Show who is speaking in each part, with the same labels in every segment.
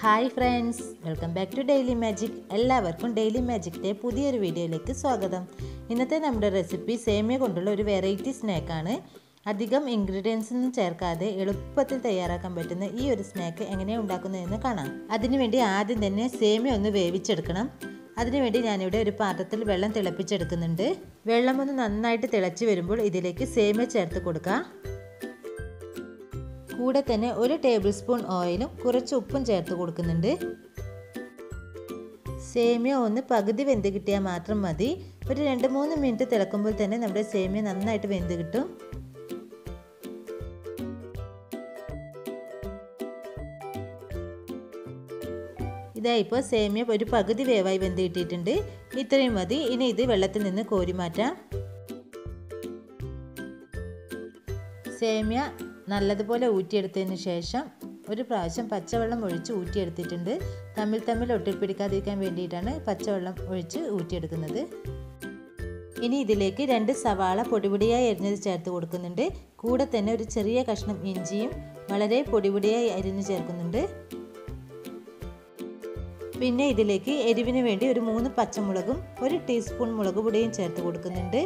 Speaker 1: Hi friends, welcome back to daily magic. എല്ലാവർക്കും daily മാജിക്കിൻ്റെ പുതിയൊരു വീഡിയോയിലേക്ക് സ്വാഗതം. ഇന്നത്തെ നമ്മുടെ റെസിപ്പി സേമിയ കൊണ്ടുള്ള ഒരു വെറൈറ്റി സ്നാക്കാണ്. അധികം ഇൻഗ്രീഡിയൻസ് ഒന്നും ചേർക്കാതെ എളുപ്പത്തിൽ തയ്യാറാക്കാൻ പറ്റുന്ന ഈ ഒരു സ്നാക്ക് എങ്ങനെയാണ് ഉണ്ടാക്കുന്നതെന്ന് കാണാം. അതിനുവേണ്ടി ആദ്യം തന്നെ സേമിയ ഒന്ന് വേവിച്ചെടുക്കണം. അതിനുവേണ്ടി ഞാനിവിടെ ഒരു പാത്രത്തിൽ വെള്ളം തിളപ്പിച്ചെടുക്കുന്നുണ്ട്. വെള്ളം ഒന്ന് നന്നായിട്ട് തിളച്ച് വരുമ്പോൾ ഇതിലേക്ക് സേമിയ ചേർത്ത് കൊടുക്കുക. കൂടെ തന്നെ 1 ടേബിൾ സ്പൂൺ ഓയിലും കുറച്ച് ഉപ്പും ചേർത്ത് കൊടുക്കുന്നുണ്ട്. സേമിയ ഒന്ന് പകുതി വെന്ത് കിട്ടിയാൽ മാത്രം മതി. ഒരു 2-3 മിനിറ്റ് തിളക്കുമ്പോൾ തന്നെ നമ്മുടെ സേമിയ നന്നായിട്ട് വെന്ത് കിട്ടും. ഇതായിപ്പോൾ സേമിയ ഒരു പകുതി വേവായി വെന്ത് കിട്ടിയിട്ടുണ്ട്. ഇത്രയും മതി. ഇനി ഇത് വെള്ളത്തിൽ നിന്ന് കോരി മാറ്റാം. സേമിയ നല്ലതുപോലെ ഊറ്റിയെടുത്തതിന് ശേഷം ഒരു പ്രാവശ്യം പച്ചവെള്ളം ഒഴിച്ച് ഊറ്റിയെടുത്തിട്ടുണ്ട്. തമ്മിൽ ഒട്ടിപ്പിടിക്കാതിരിക്കാൻ വേണ്ടിയിട്ടാണ് പച്ചവെള്ളം ഒഴിച്ച് ഊറ്റിയെടുക്കുന്നത്. ഇനി ഇതിലേക്ക് 2 സവാള പൊടിപൊടിയായി അരിഞ്ഞത് ചേർത്ത് കൊടുക്കുന്നുണ്ട്. കൂടെ തന്നെ ഒരു ചെറിയ കഷ്ണം ഇഞ്ചിയും വളരെ പൊടിപൊടിയായി അരിഞ്ഞ് ചേർക്കുന്നുണ്ട്. പിന്നെ ഇതിലേക്ക് എരിവിന് വേണ്ടി ഒരു 3 പച്ചമുളകും 1 ടീസ്പൂൺ മുളക് പൊടിയും ചേർത്ത് കൊടുക്കുന്നുണ്ട്.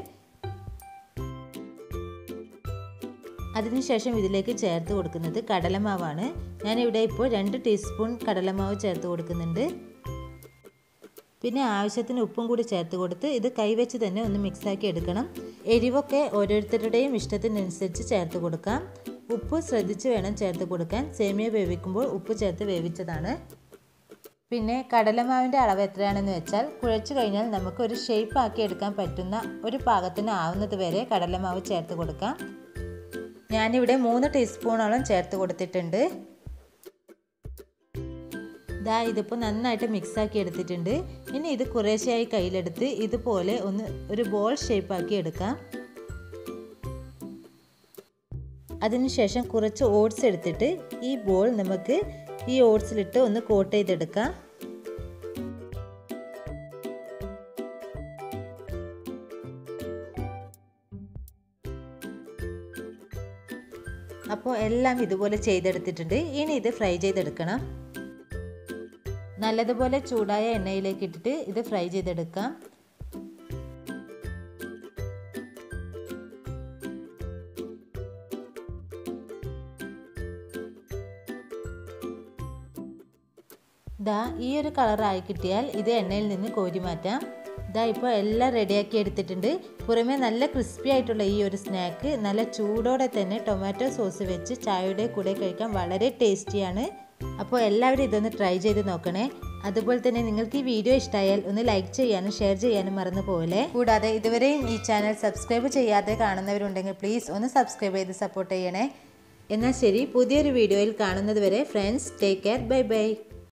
Speaker 1: അതിനുശേഷം ഇതിലേക്ക് ചേർത്ത് കൊടുക്കുന്നത് കടലമാവാണ്. ഞാനിവിടെ ഇപ്പോൾ 2 ടീസ്പൂൺ കടലമാവ് ചേർത്ത് കൊടുക്കുന്നുണ്ട്. പിന്നെ ആവശ്യത്തിന് ഉപ്പും കൂടി ചേർത്ത് കൊടുത്ത് ഇത് കൈവച്ച് തന്നെ ഒന്ന് മിക്സാക്കി എടുക്കണം. എരിവൊക്കെ ഓരോരുത്തരുടെയും ഇഷ്ടത്തിനനുസരിച്ച് ചേർത്ത് കൊടുക്കാം. ഉപ്പ് ശ്രദ്ധിച്ച് വേണം ചേർത്ത് കൊടുക്കാൻ. സേമിയ വേവിക്കുമ്പോൾ ഉപ്പ് ചേർത്ത് വേവിച്ചതാണ്. പിന്നെ കടലമാവിൻ്റെ അളവ് എത്രയാണെന്ന് വെച്ചാൽ കുഴച്ച് കഴിഞ്ഞാൽ നമുക്ക് ഒരു ഷേപ്പ് ആക്കി എടുക്കാൻ പറ്റുന്ന ഒരു പാകത്തിന് ആവുന്നത് വരെ കടലമാവ് ചേർത്ത് കൊടുക്കാം. ഞാനിവിടെ 3 ടീസ്പൂണോളം ചേർത്ത് കൊടുത്തിട്ടുണ്ട്. ഇതിപ്പോൾ നന്നായിട്ട് മിക്സാക്കി എടുത്തിട്ടുണ്ട്. ഇനി ഇത് കുറേശ്ശെയായി കയ്യിലെടുത്ത് ഇതുപോലെ ഒരു ബോൾ ഷേപ്പാക്കി എടുക്കാം. അതിനുശേഷം കുറച്ച് ഓട്സ് എടുത്തിട്ട് ഈ ബോൾ നമുക്ക് ഈ ഓട്സിലിട്ട് ഒന്ന് കോട്ട് ചെയ്തെടുക്കാം. അപ്പോൾ എല്ലാം ഇതുപോലെ ചെയ്തെടുത്തിട്ടുണ്ട്. ഇനി ഇത് ഫ്രൈ ചെയ്തെടുക്കണം. നല്ലതുപോലെ ചൂടായ എണ്ണയിലേക്ക് ഇട്ടിട്ട് ഇത് ഫ്രൈ ചെയ്തെടുക്കാം. ഈ ഒരു കളറായി കിട്ടിയാൽ ഇത് എണ്ണയിൽ നിന്ന് കോരി മാറ്റാം. ഇപ്പോൾ എല്ലാം റെഡിയാക്കി എടുത്തിട്ടുണ്ട്. പുറമേ നല്ല ക്രിസ്പി ആയിട്ടുള്ള ഈ ഒരു സ്നാക്ക് നല്ല ചൂടോടെ തന്നെ ടൊമാറ്റോ സോസ് വെച്ച് ചായയുടെ കൂടെ കഴിക്കാൻ വളരെ ടേസ്റ്റിയാണ്. അപ്പോൾ എല്ലാവരും ഇതൊന്ന് ട്രൈ ചെയ്ത് നോക്കണേ. അതുപോലെ തന്നെ നിങ്ങൾക്ക് ഈ വീഡിയോ ഇഷ്ടമായാൽ ഒന്ന് ലൈക്ക് ചെയ്യാനും ഷെയർ ചെയ്യാനും മറന്നു പോലെ. കൂടാതെ ഇതുവരെയും ഈ ചാനൽ സബ്സ്ക്രൈബ് ചെയ്യാതെ കാണുന്നവരുണ്ടെങ്കിൽ പ്ലീസ് ഒന്ന് സബ്സ്ക്രൈബ് ചെയ്ത് സപ്പോർട്ട് ചെയ്യണേ. എന്നാൽ ശരി, പുതിയൊരു വീഡിയോയിൽ കാണുന്നത് വരെ friends, take care, bye bye.